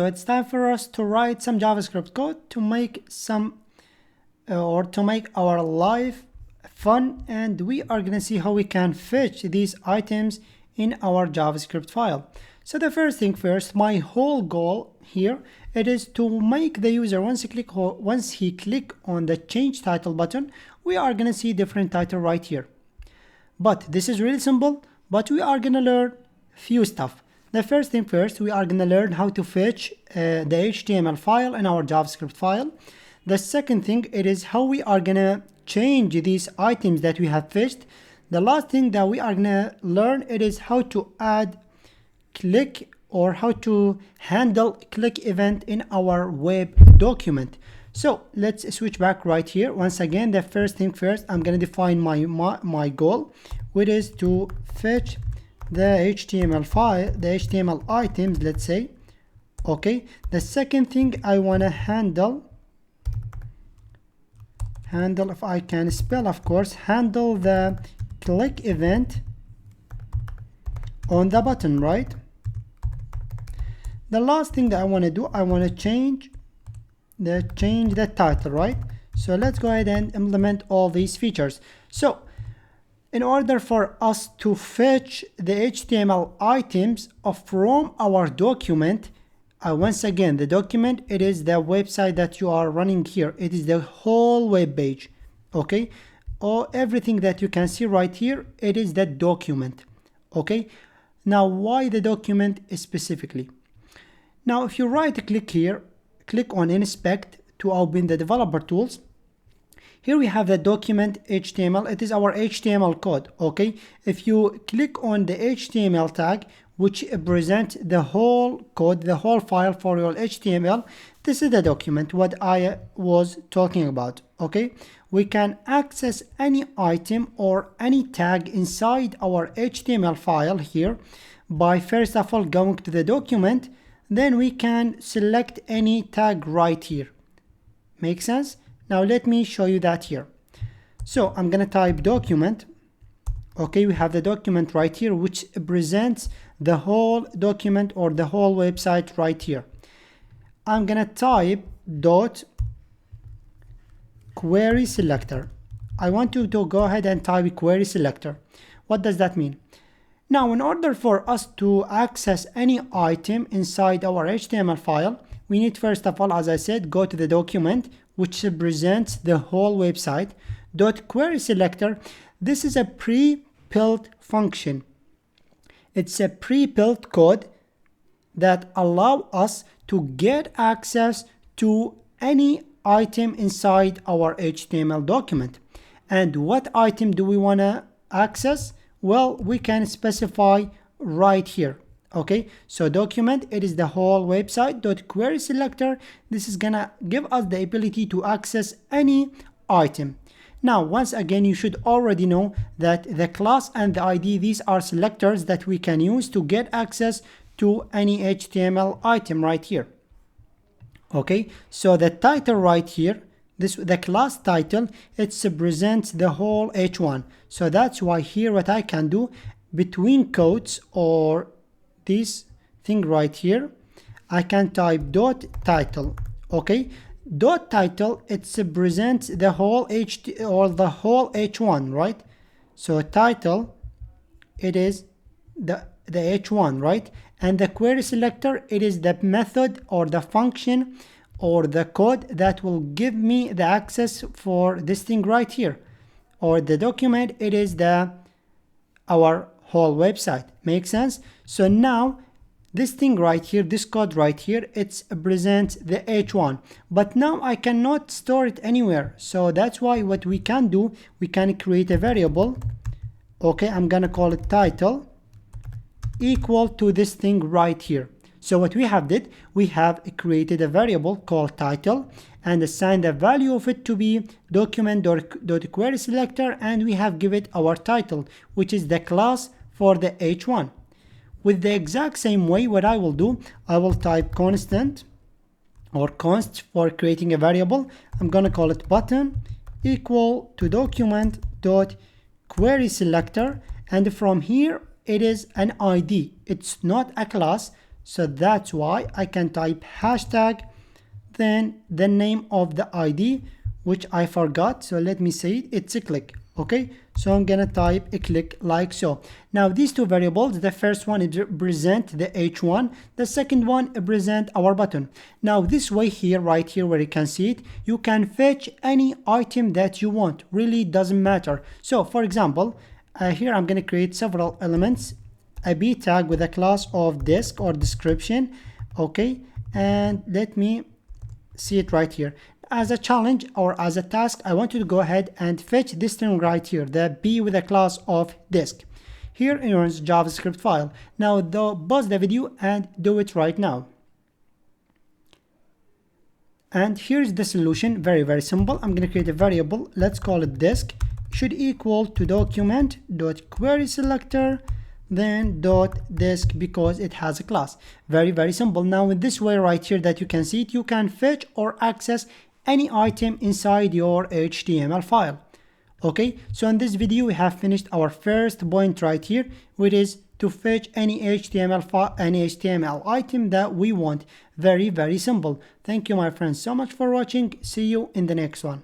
So it's time for us to write some JavaScript code to make our life fun, and we are gonna see how we can fetch these items in our JavaScript file. So the first thing first, my whole goal here, it is to make the user once he click on the change title button, we are gonna see different title right here. But this is really simple, but we are gonna learn few stuff. The first thing first, we are gonna learn how to fetch the HTML file in our JavaScript file. The second thing, it is how we are gonna change these items that we have fetched. The last thing that we are gonna learn, it is how to add click or how to handle click event in our web document. So let's switch back right here. Once again, the first thing first, I'm gonna define my goal, which is to fetch the HTML file, the HTML items, let's say. Okay, the second thing I want to handle, if I can spell, of course, handle the click event on the button, right? The last thing that I want to do, I want to change the title, right? So let's go ahead and implement all these features. So in order for us to fetch the HTML items from our document, once again, the document, it is the website that you are running here. It is the whole web page, okay? Or everything that you can see right here, it is the document, okay? Now, why the document specifically? Now, if you right click here, click on inspect to open the developer tools. Here we have the document HTML. It is our HTML code, okay? If you click on the HTML tag, which presents the whole code, the whole file for your HTML, this is the document, what I was talking about, okay? We can access any item or any tag inside our HTML file here by first of all going to the document, then we can select any tag right here. Make sense? Now let me show you that here. So I'm gonna type document. Okay, we have the document right here, which presents the whole document or the whole website right here. I'm gonna type dot query selector. I want you to go ahead and type query selector. What does that mean? Now, in order for us to access any item inside our HTML file, we need first of all, as I said, go to the document, which presents the whole website. Dot query selector, this is a pre-built function. It's a pre-built code that allow us to get access to any item inside our HTML document. And what item do we want to access? Well, we can specify right here. Okay, so document, it is the whole website. Dot query selector, this is gonna give us the ability to access any item. Now, once again, you should already know that the class and the ID, these are selectors that we can use to get access to any HTML item right here. Okay, so the title right here, the class title, it presents the whole h1. So that's why here what I can do between quotes or this thing right here, I can type dot title. Okay, dot title, it presents the whole h1, right? So title, it is the h1, right? And the query selector, it is the method or the function or the code that will give me the access for this thing right here, or the document, it is our whole website. Make sense? So now this thing right here, this code right here, it presents the h1, but now I cannot store it anywhere. So that's why what we can do, we can create a variable. Okay, I'm gonna call it title equal to this thing right here. So what we have did, we have created a variable called title and assigned the value of it to be document.query selector, and we have given it our title, which is the class for the h1. With the exact same way, what I will do, I will type constant or const for creating a variable. I'm gonna call it button equal to document.query selector, and from here it is an ID. It's not a class. So that's why I can type hashtag, then the name of the ID, which I forgot. So let me say it. It's a click. Okay, so I'm gonna type a click like so. Now these two variables, the first one is represent the h1, the second one represent our button. Now this way here, right here where you can see it, you can fetch any item that you want. Really doesn't matter. So for example, here I'm gonna create several elements, a b tag with a class of disk or description. Okay, and let me see it right here. As a challenge or as a task, I want you to go ahead and fetch this thing right here, the b with a class of disk. Here in your JavaScript file. Now pause the video and do it right now. And here's the solution. Very, very simple. I'm going to create a variable. Let's call it disk. Should equal to document.querySelector, then .disk, because it has a class. Very, very simple. Now in this way right here that you can see it, you can fetch or access any item inside your HTML file. Okay, so in this video we have finished our first point right here, which is to fetch any HTML file, any HTML item that we want. Very, very simple. Thank you my friends so much for watching. See you in the next one.